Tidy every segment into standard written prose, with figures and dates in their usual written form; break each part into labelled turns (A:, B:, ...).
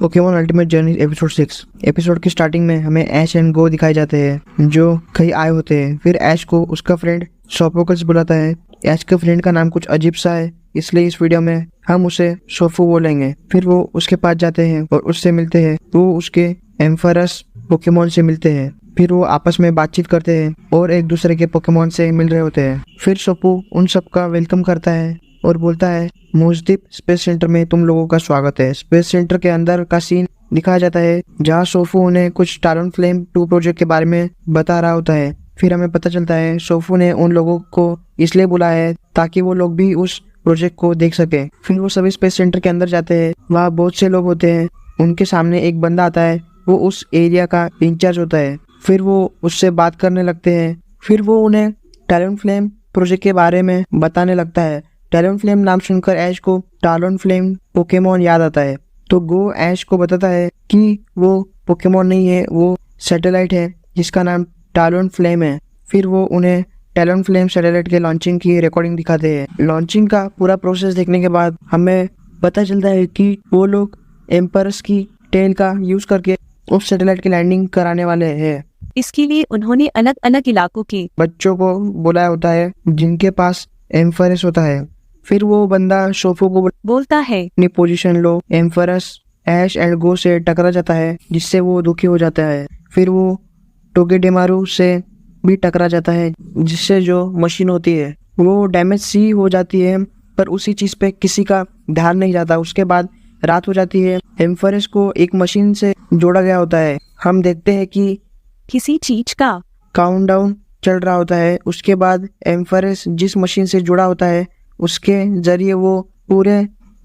A: Pokemon ultimate journey episode 6। Episode की starting में हमें ऐश एंड गो दिखाए जाते हैं जो कहीं आए होते हैं। फिर ऐश को उसका फ्रेंड सोफोकल्स बुलाता है। ऐश के फ्रेंड का नाम कुछ अजीब सा है, इसलिए इस वीडियो में हम उसे सोफो बोलेंगे। फिर वो उसके पास जाते हैं और उससे मिलते हैं। वो उसके एम्फरस पोकेमॉन से मिलते हैं। फिर वो आपस में बातचीत करते हैं और एक दूसरे के पोकेमॉन से मिल रहे होते हैं। फिर सोपू उन सबका वेलकम करता है और बोलता है, मोजदीप स्पेस सेंटर में तुम लोगों का स्वागत है। स्पेस सेंटर के अंदर का सीन दिखाया जाता है जहाँ सोफू उन्हें कुछ टालोनफ्लेम 2 प्रोजेक्ट के बारे में बता रहा होता है। फिर हमें पता चलता है सोफू ने उन लोगों को इसलिए बुलाया है ताकि वो लोग भी उस प्रोजेक्ट को देख सके। फिर वो सभी स्पेस सेंटर के अंदर जाते हैं। वहाँ बहुत से लोग होते हैं। उनके सामने एक बंदा आता है, वो उस एरिया का इंचार्ज होता है। फिर वो उससे बात करने लगते हैं। फिर वो उन्हें टालोनफ्लेम प्रोजेक्ट के बारे में बताने लगता है। टालोनफ्लेम नाम सुनकर ऐश को टालोनफ्लेम पोकेमॉन याद आता है, तो गो ऐश को बताता है कि वो पोकेमॉन नहीं है, वो सैटेलाइट है जिसका नाम टालोनफ्लेम है। फिर वो उन्हें टालोनफ्लेम सैटेलाइट के लॉन्चिंग की रिकॉर्डिंग दिखाते हैं। लॉन्चिंग का पूरा प्रोसेस देखने के बाद हमें पता चलता है कि वो लोग एम्परस की टेल का यूज करके उस सैटेलाइट की लैंडिंग कराने वाले हैं।
B: इसके लिए उन्होंने अलग अलग इलाकों के
A: बच्चों को बुलाया होता है जिनके पास एम्फरस होता है। फिर वो बंदा सोफो को
B: बोलता है,
A: अपनी position low. एम्फरस ash and go से टकरा जाता है जिससे वो दुखी हो जाता है। फिर वो टोगेडेमारू से भी टकरा जाता है जिससे जो मशीन होती है वो डैमेज सी हो जाती है, पर उसी चीज पे किसी का ध्यान नहीं जाता। उसके बाद रात हो जाती है। एम्फरस को एक मशीन से जोड़ा गया होता है। हम देखते हैं कि
B: किसी चीज का
A: काउंटडाउन चल रहा होता है। उसके बाद एम्फरस जिस मशीन से जुड़ा होता है उसके जरिए वो पूरे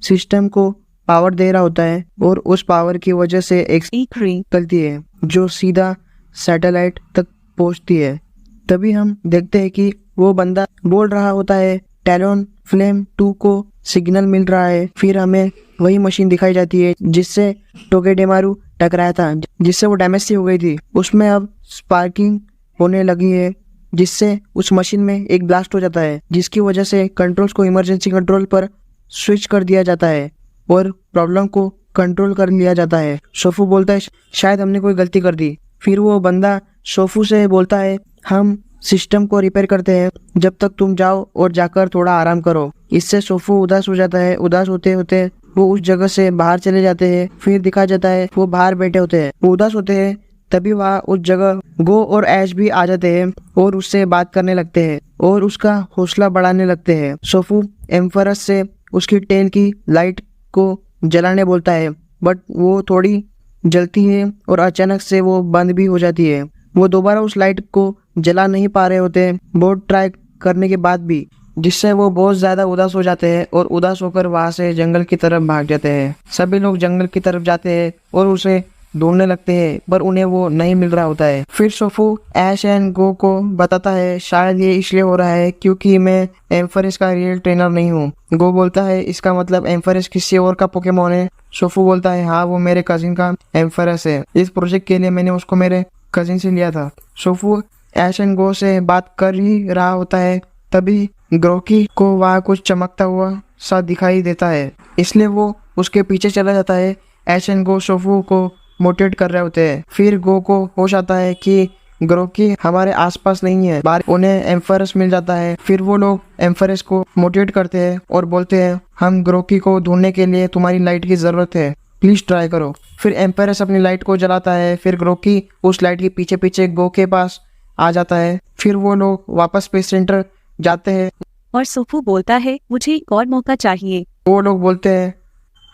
A: सिस्टम को पावर दे रहा होता है और उस पावर की वजह से एक
B: री
A: निकलती है जो सीधा सैटेलाइट तक पहुंचती है। तभी हम देखते हैं कि वो बंदा बोल रहा होता है टालोनफ्लेम 2 को सिग्नल मिल रहा है। फिर हमें वही मशीन दिखाई जाती है जिससे टोगेडेमारू टकराया था, जिससे वो डैमेज सी हो गई थी। उसमें अब स्पार्किंग होने लगी है जिससे उस मशीन में एक ब्लास्ट हो जाता है, जिसकी वजह से कंट्रोल्स को इमरजेंसी कंट्रोल पर स्विच कर दिया जाता है और प्रॉब्लम को कंट्रोल कर लिया जाता है। सोफू बोलता है, शायद हमने कोई गलती कर दी। फिर वो बंदा सोफू से बोलता है, हम सिस्टम को रिपेयर करते हैं, जब तक तुम जाओ और जाकर थोड़ा आराम करो। इससे सोफू उदास हो जाता है। उदास होते होते वो उस जगह से बाहर चले जाते हैं। फिर दिखाया जाता है वो बाहर बैठे होते हैं, वो उदास होते हैं। तभी वहाँ उस जगह गो और ऐश भी आ जाते हैं और उससे बात करने लगते हैं और उसका हौसला बढ़ाने लगते हैं। सोफू एम्फरस से उसकी टेल की लाइट को जलाने बोलता है, बट वो थोड़ी जलती है और अचानक से वो बंद भी हो जाती है। वो दोबारा उस लाइट को जला नहीं पा रहे होते बहुत ट्राई करने के बाद भी, जिससे वो बहुत ज्यादा उदास हो जाते हैं और उदास होकर वहां से जंगल की तरफ भाग जाते हैं। सभी लोग जंगल की तरफ जाते हैं और उसे ढूंढने लगते हैं, पर उन्हें वो नहीं मिल रहा होता है। फिर सोफू ऐश एंड गो को बताता है, शायद ये इसलिए हो रहा है क्योंकि मैं एम्फरस का रियल ट्रेनर नहीं हूँ। गो बोलता है, इसका मतलब एम्फरस किसी और का पोकेमॉन है। सोफू बोलता है, हाँ, वो मेरे कजिन का एम्फरस है। इस प्रोजेक्ट के लिए मैंने उसको मेरे कजिन से लिया था। सोफू ऐश एंड गो से बात कर ही रहा होता है, तभी ग्रोकी को वहाँ कुछ चमकता हुआ सा दिखाई देता है, इसलिए वो उसके पीछे चला जाता है। ऐश एंड गो सोफू को मोटिवेट कर रहे होते हैं। फिर गो को होश आता है कि ग्रोकी हमारे आसपास नहीं है, बाहर उन्हें एम्फरस मिल जाता है। फिर वो लोग एम्फरस को मोटिवेट करते हैं और बोलते हैं, हम ग्रोकी को ढूंढने के लिए तुम्हारी लाइट की जरूरत है, प्लीज ट्राई करो। फिर एम्फरस अपनी लाइट को जलाता है। फिर ग्रोकी उस लाइट के पीछे पीछे गो के पास आ जाता है। फिर वो लोग वापस स्पेस सेंटर जाते हैं
B: और सोफू बोलता है, मुझे एक और मौका चाहिए।
A: वो लोग बोलते हैं,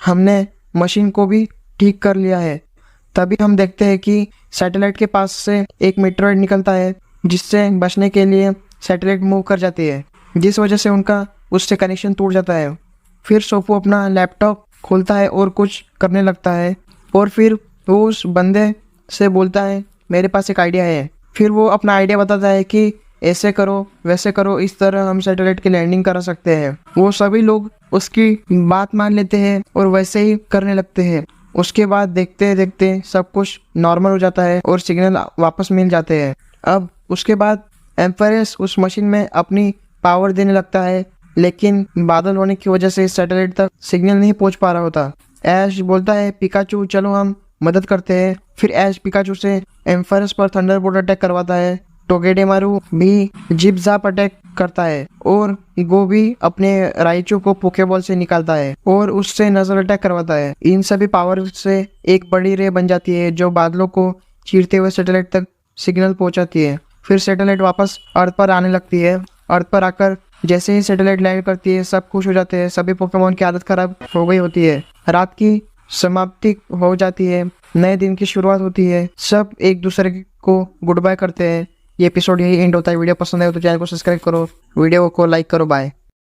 A: हमने मशीन को भी ठीक कर लिया है। तभी हम देखते हैं कि सैटेलाइट के पास से एक मीटरॉइड निकलता है जिससे बचने के लिए सैटेलाइट मूव कर जाती है, जिस वजह से उनका उससे कनेक्शन टूट जाता है। फिर सोफू अपना लैपटॉप खोलता है और कुछ करने लगता है और फिर वो उस बंदे से बोलता है, मेरे पास एक आइडिया है। फिर वो अपना आइडिया बताता है कि ऐसे करो वैसे करो, इस तरह हम सैटेलाइट की लैंडिंग करा सकते हैं। वो सभी लोग उसकी बात मान लेते हैं और वैसे ही करने लगते हैं। उसके बाद देखते देखते सब कुछ नॉर्मल हो जाता है और सिग्नल वापस मिल जाते हैं। अब उसके बाद एम्फरस उस मशीन में अपनी पावर देने लगता है, लेकिन बादल होने की वजह से सैटेलाइट तक सिग्नल नहीं पहुंच पा रहा होता। ऐश बोलता है पिकाचू चलो हम मदद करते हैं। फिर ऐश पिकाचू से एम्फरस पर थंडरबोल्ट अटैक करवाता है। टोगेडेमारू भी जिप जाप अटैक करता है और गो भी अपने राइचू को पोकेबॉल से निकालता है और उससे नजर अटैक करवाता है। इन सभी पावर से एक बड़ी रे बन जाती है जो बादलों को चीरते हुए सैटेलाइट तक सिग्नल पहुंचाती है। फिर सैटेलाइट वापस अर्थ पर आने लगती है। अर्थ पर आकर जैसे ही सैटेलाइट लैंड करती है सब खुश हो जाते हैं। सभी पोकेमॉन की आदत खराब हो गई होती है। रात की समाप्ति हो जाती है, नए दिन की शुरुआत होती है। सब एक दूसरे को गुड बाय करते हैं। ये एपिसोड यही एंड होता है। वीडियो पसंद आए तो चैनल को सब्सक्राइब करो, वीडियो को लाइक करो। बाय।